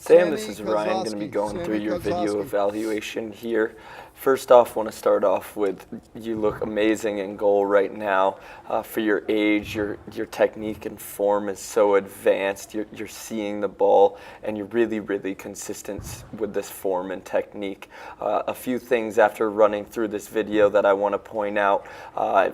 Sam, this is Ryan, going to be going through your video evaluation here. First off, want to start off with you look amazing in goal right now. For your age, your technique and form is so advanced. You're seeing the ball, and you're really consistent with this form and technique. A few things after running through this video that I want to point out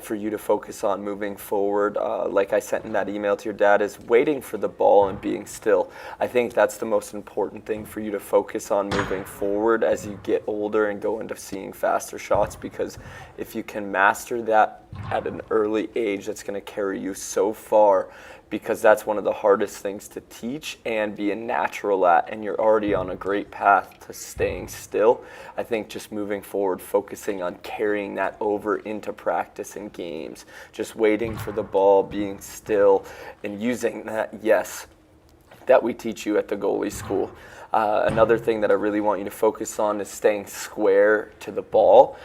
for you to focus on moving forward, like I sent in that email to your dad, is waiting for the ball and being still. I think that's the most important thing for you to focus on moving forward as you get older and go into seeing faster shots, because if you can master that at an early age, that's going to carry you so far, because that's one of the hardest things to teach and be a natural at, and you're already on a great path to staying still. I think just moving forward, focusing on carrying that over into practice and games, just waiting for the ball, being still, and using that yes that we teach you at the goalie school. Another thing that I really want you to focus on is staying square to the ball.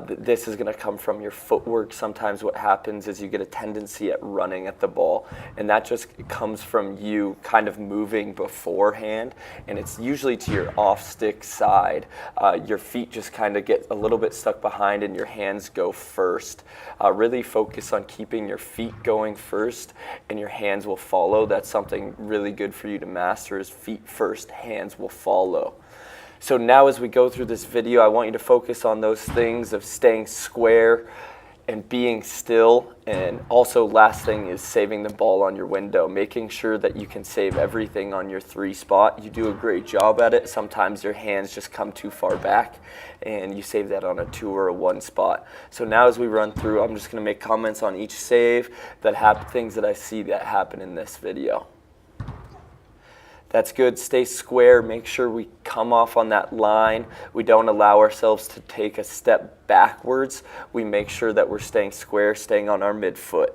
This is going to come from your footwork. Sometimes what happens is you get a tendency at running at the ball, and that just comes from you kind of moving beforehand, and it's usually to your off-stick side. Your feet just kind of get a little bit stuck behind and your hands go first. Really focus on keeping your feet going first, and your hands will follow. That's something really good for you to master, is feet first, hands will follow. So now as we go through this video, I want you to focus on those things of staying square and being still, and also last thing is saving the ball on your window, making sure that you can save everything on your 3 spot. You do a great job at it. Sometimes your hands just come too far back and you save that on a 2 or a 1 spot. So now as we run through, I'm just going to make comments on each save that things that I see that happen in this video. That's good. Stay square. Make sure we come off on that line. We don't allow ourselves to take a step backwards. We make sure that we're staying square, staying on our midfoot.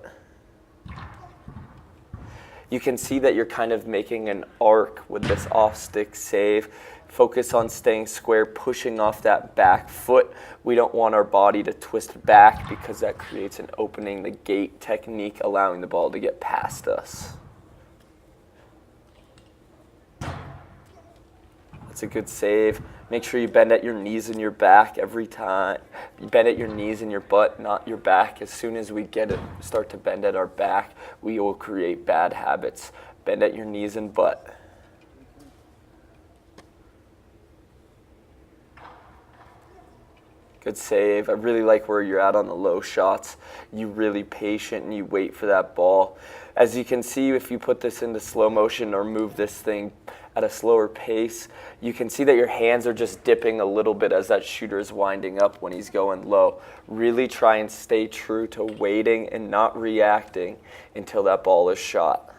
You can see that you're kind of making an arc with this off-stick save. Focus on staying square, pushing off that back foot. We don't want our body to twist back, because that creates an opening the gate technique, allowing the ball to get past us. It's a good save. Make sure you bend at your knees and your back every time. You bend at your knees and your butt, not your back. As soon as we start to bend at our back, we will create bad habits. Bend at your knees and butt. Good save. I really like where you're at on the low shots. You're really patient and you wait for that ball. As you can see, if you put this into slow motion or move this thing at a slower pace, you can see that your hands are just dipping a little bit as that shooter is winding up when he's going low. Really try and stay true to waiting and not reacting until that ball is shot.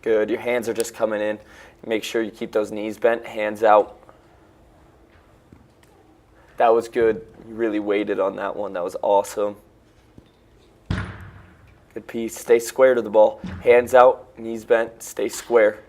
Good. Your hands are just coming in. Make sure you keep those knees bent, hands out. That was good. You really waited on that one. That was awesome. Good piece. Stay square to the ball. Hands out, knees bent, stay square.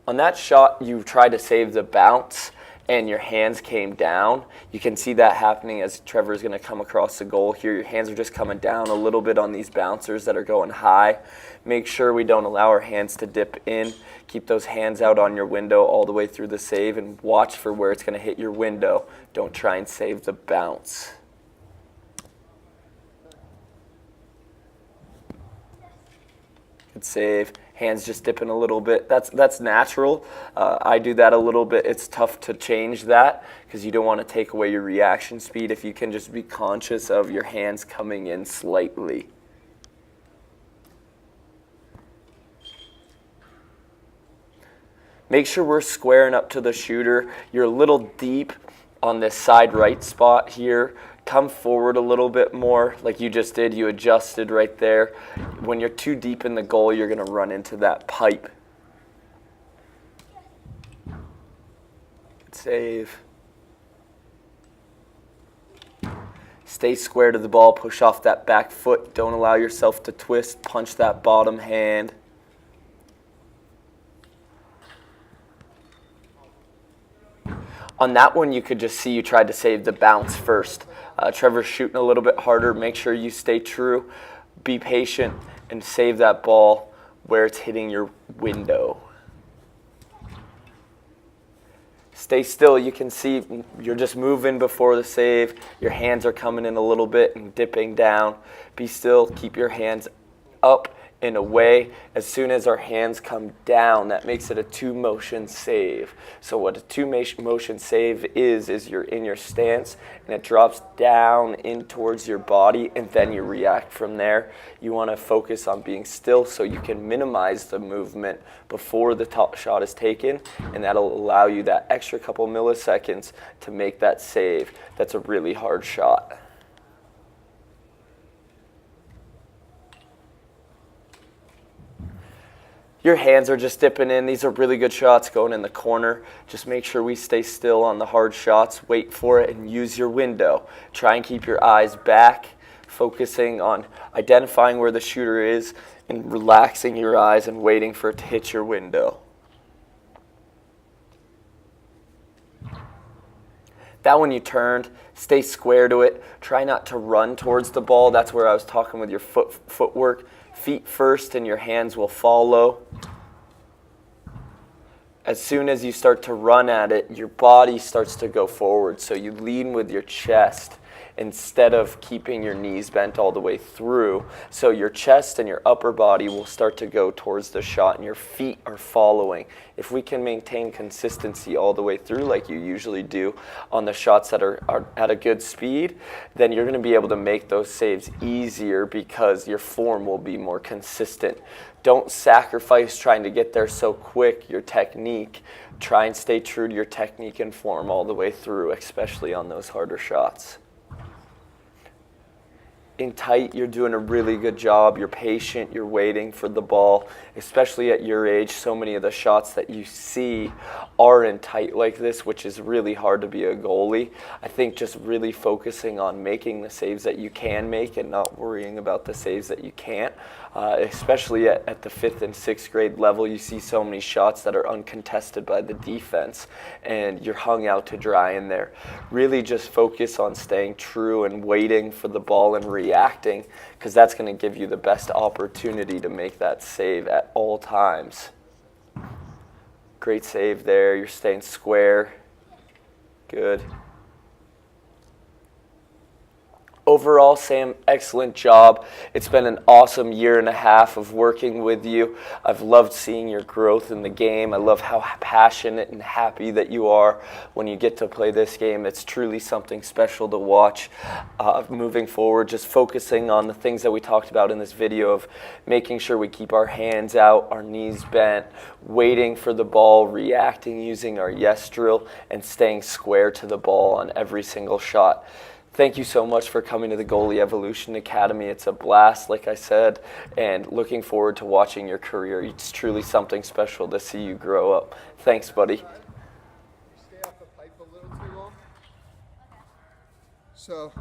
On that shot, you tried to save the bounce and your hands came down. You can see that happening as Trevor's going to come across the goal here. Your hands are just coming down a little bit on these bouncers that are going high. Make sure we don't allow our hands to dip in. Keep those hands out on your window all the way through the save, and watch for where it's going to hit your window. Don't try and save the bounce. Good save. Hands just dipping a little bit. That's natural. I do that a little bit. It's tough to change that because you don't want to take away your reaction speed. If you can just be conscious of your hands coming in slightly. Make sure we're squaring up to the shooter. You're a little deep on this side right spot here. Come forward a little bit more like you just did. You adjusted right there. When you're too deep in the goal, you're going to run into that pipe. Good save. Stay square to the ball. Push off that back foot. Don't allow yourself to twist. Punch that bottom hand. On that one, you could just see you tried to save the bounce first. Trevor's shooting a little bit harder. Make sure you stay true, be patient, and save that ball where it's hitting your window. Stay still. You can see you're just moving before the save. Your hands are coming in a little bit and dipping down. Be still. Keep your hands up and away. As soon as our hands come down, that makes it a 2-motion save. So what a 2-motion save is you're in your stance and it drops down in towards your body, and then you react from there. You want to focus on being still so you can minimize the movement before the top shot is taken, and that'll allow you that extra couple milliseconds to make that save. That's a really hard shot. Your hands are just dipping in. These are really good shots going in the corner. Just make sure we stay still on the hard shots. Wait for it and use your window. Try and keep your eyes back, focusing on identifying where the shooter is and relaxing your eyes and waiting for it to hit your window. That one you turned, stay square to it. Try not to run towards the ball. That's where I was talking with your footwork. Feet first and your hands will follow. As soon as you start to run at it, your body starts to go forward. So you lean with your chest instead of keeping your knees bent all the way through. So your chest and your upper body will start to go towards the shot and your feet are following. If we can maintain consistency all the way through like you usually do on the shots that are at a good speed, then you're going to be able to make those saves easier because your form will be more consistent. Don't sacrifice trying to get there so quick, your technique. Try and stay true to your technique and form all the way through, especially on those harder shots. In tight, you're doing a really good job. You're patient, you're waiting for the ball, especially at your age. So many of the shots that you see are in tight like this, which is really hard to be a goalie. I think just really focusing on making the saves that you can make and not worrying about the saves that you can't. Especially at the 5th and 6th grade level, you see so many shots that are uncontested by the defense and you're hung out to dry in there. Really just focus on staying true and waiting for the ball and reacting, because that's going to give you the best opportunity to make that save at all times. Great save there. You're staying square. Good. Overall, Sam, excellent job. It's been an awesome 1.5 years of working with you. I've loved seeing your growth in the game. I love how passionate and happy that you are when you get to play this game. It's truly something special to watch. Moving forward, just focusing on the things that we talked about in this video of making sure we keep our hands out, our knees bent, waiting for the ball, reacting using our yes drill, and staying square to the ball on every single shot. Thank you so much for coming to the Goalie Evolution Academy. It's a blast, like I said, and looking forward to watching your career. It's truly something special to see you grow up. Thanks, buddy. You stay off the pipe a little too long. So